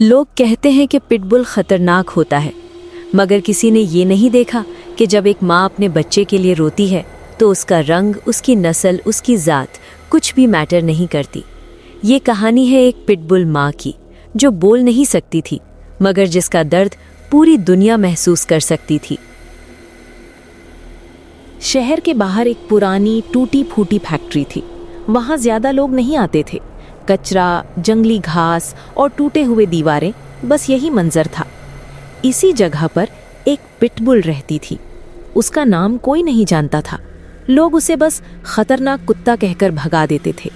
लोग कहते हैं कि पिटबुल खतरनाक होता है, मगर किसी ने ये नहीं देखा कि जब एक माँ अपने बच्चे के लिए रोती है तो उसका रंग, उसकी नस्ल, उसकी ज़ात कुछ भी मैटर नहीं करती। ये कहानी है एक पिटबुल माँ की जो बोल नहीं सकती थी, मगर जिसका दर्द पूरी दुनिया महसूस कर सकती थी। शहर के बाहर एक पुरानी टूटी फूटी फैक्ट्री थी। वहाँ ज़्यादा लोग नहीं आते थे। कचरा, जंगली घास और टूटे हुए दीवारें, बस यही मंजर था। इसी जगह पर एक पिटबुल रहती थी। उसका नाम कोई नहीं जानता था। लोग उसे बस खतरनाक कुत्ता कहकर भगा देते थे,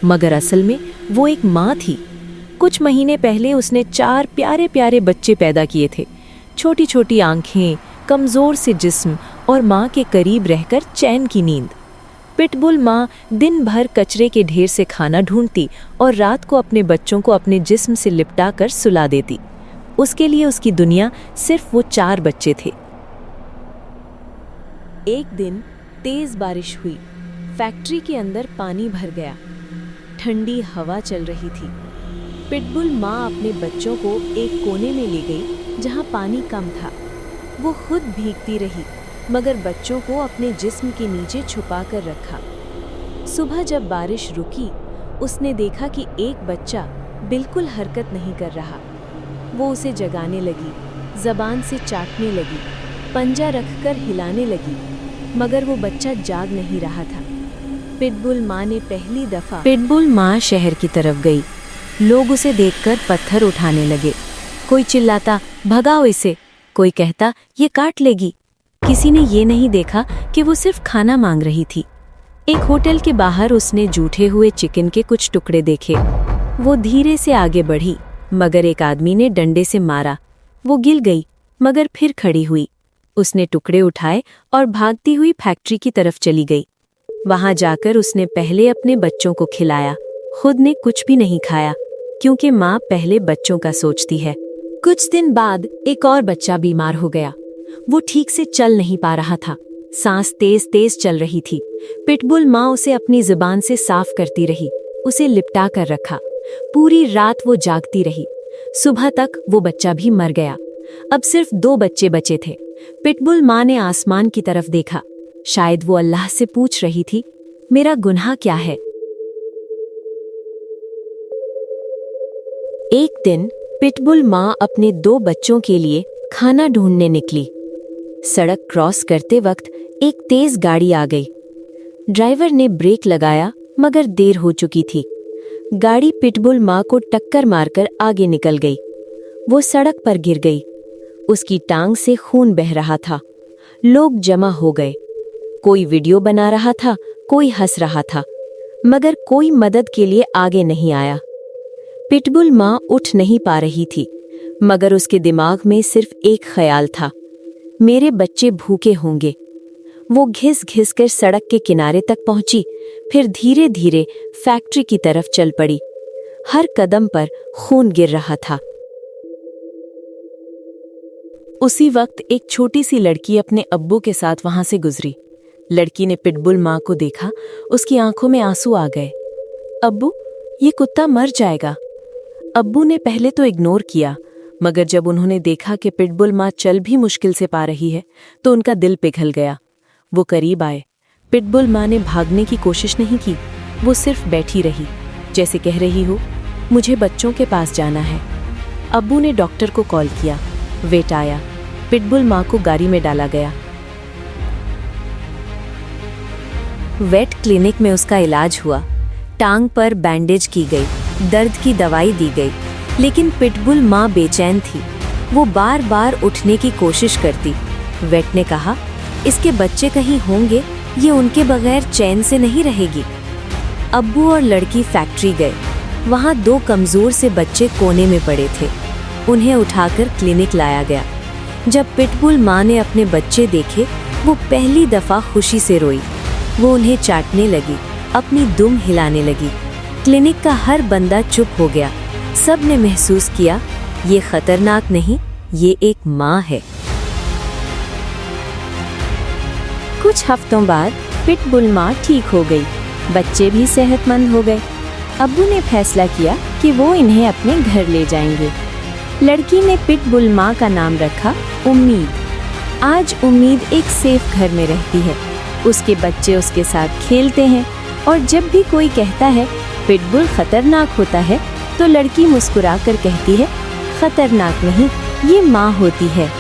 मगर असल में वो एक माँ थी। कुछ महीने पहले उसने 4 प्यारे प्यारे बच्चे पैदा किए थे। छोटी छोटी आंखें, कमज़ोर से जिस्म और माँ के करीब रहकर चैन की नींद। पिटबुल माँ दिन भर कचरे के ढेर से खाना ढूंढती और रात को अपने बच्चों को अपने जिस्म से लिपटा कर सुला देती। उसके लिए उसकी दुनिया सिर्फ वो 4 बच्चे थे। एक दिन तेज बारिश हुई। फैक्ट्री के अंदर पानी भर गया। ठंडी हवा चल रही थी। पिटबुल माँ अपने बच्चों को एक कोने में ले गई जहाँ पानी कम था। वो खुद भीगती रही, मगर बच्चों को अपने जिस्म के नीचे छुपा कर रखा। सुबह जब बारिश रुकी, उसने देखा कि एक बच्चा बिल्कुल हरकत नहीं कर रहा। वो उसे जगाने लगी, ज़बान से चाटने लगी, पंजा रखकर हिलाने लगी, मगर वो बच्चा जाग नहीं रहा था। पिटबुल माँ ने पहली दफ़ा पिटबुल माँ शहर की तरफ गई। लोग उसे देखकर पत्थर उठाने लगे। कोई चिल्लाता, भगाओ इसे। कोई कहता, ये काट लेगी। किसी ने ये नहीं देखा कि वो सिर्फ खाना मांग रही थी। एक होटल के बाहर उसने जूठे हुए चिकन के कुछ टुकड़े देखे। वो धीरे से आगे बढ़ी, मगर एक आदमी ने डंडे से मारा। वो गिर गई, मगर फिर खड़ी हुई। उसने टुकड़े उठाए और भागती हुई फैक्ट्री की तरफ चली गई। वहां जाकर उसने पहले अपने बच्चों को खिलाया। खुद ने कुछ भी नहीं खाया, क्योंकि माँ पहले बच्चों का सोचती है। कुछ दिन बाद एक और बच्चा बीमार हो गया। वो ठीक से चल नहीं पा रहा था। सांस तेज तेज चल रही थी। पिटबुल माँ उसे अपनी जुबान से साफ करती रही, उसे लिपटा कर रखा। पूरी रात वो जागती रही। सुबह तक वो बच्चा भी मर गया। अब सिर्फ 2 बच्चे बचे थे। पिटबुल माँ ने आसमान की तरफ देखा। शायद वो अल्लाह से पूछ रही थी, मेरा गुनाह क्या है? एक दिन पिटबुल माँ अपने 2 बच्चों के लिए खाना ढूंढने निकली। सड़क क्रॉस करते वक्त एक तेज गाड़ी आ गई। ड्राइवर ने ब्रेक लगाया, मगर देर हो चुकी थी। गाड़ी पिटबुल माँ को टक्कर मारकर आगे निकल गई। वो सड़क पर गिर गई। उसकी टांग से खून बह रहा था। लोग जमा हो गए। कोई वीडियो बना रहा था, कोई हंस रहा था, मगर कोई मदद के लिए आगे नहीं आया। पिटबुल माँ उठ नहीं पा रही थी, मगर उसके दिमाग में सिर्फ एक ख्याल था, मेरे बच्चे भूखे होंगे। वो घिस घिस कर सड़क के किनारे तक पहुंची, फिर धीरे धीरे फैक्ट्री की तरफ चल पड़ी। हर कदम पर खून गिर रहा था। उसी वक्त एक छोटी सी लड़की अपने अब्बू के साथ वहां से गुजरी। लड़की ने पिटबुल माँ को देखा। उसकी आंखों में आंसू आ गए। अब्बू, ये कुत्ता मर जाएगा। अब्बू ने पहले तो इग्नोर किया, मगर जब उन्होंने देखा कि पिटबुल माँ चल भी मुश्किल से पा रही है, तो उनका दिल पिघल गया। वो करीब आए। पिटबुल माँ ने भागने की कोशिश नहीं की। वो सिर्फ बैठी रही, जैसे कह रही हो, मुझे बच्चों के पास जाना है। अब्बू ने डॉक्टर को कॉल किया। वेट आया। पिटबुल माँ को गाड़ी में डाला गया। वेट क्लिनिक में उसका इलाज हुआ। टांग पर बैंडेज की गई, दर्द की दवाई दी गई, लेकिन पिटबुल माँ बेचैन थी। वो बार बार उठने की कोशिश करती। वेट ने कहा, इसके बच्चे कहीं होंगे, ये उनके बगैर चैन से नहीं रहेगी। अब्बू और लड़की फैक्ट्री गए। वहाँ 2 कमज़ोर से बच्चे कोने में पड़े थे। उन्हें उठाकर क्लिनिक लाया गया। जब पिटबुल माँ ने अपने बच्चे देखे, वो पहली दफ़ा खुशी से रोई। वो उन्हें चाटने लगी, अपनी दुम हिलाने लगी। क्लिनिक का हर बंदा चुप हो गया। सब ने महसूस किया, ये खतरनाक नहीं, ये एक माँ है। कुछ हफ्तों बाद पिटबुल माँ ठीक हो गई। बच्चे भी सेहतमंद हो गए। अब्बू ने फैसला किया कि वो इन्हें अपने घर ले जाएंगे। लड़की ने पिटबुल माँ का नाम रखा उम्मीद। आज उम्मीद एक सेफ घर में रहती है। उसके बच्चे उसके साथ खेलते हैं और जब भी कोई कहता है पिटबुल खतरनाक होता है तो लड़की मुस्कुराकर कहती है, खतरनाक नहीं, ये माँ होती है।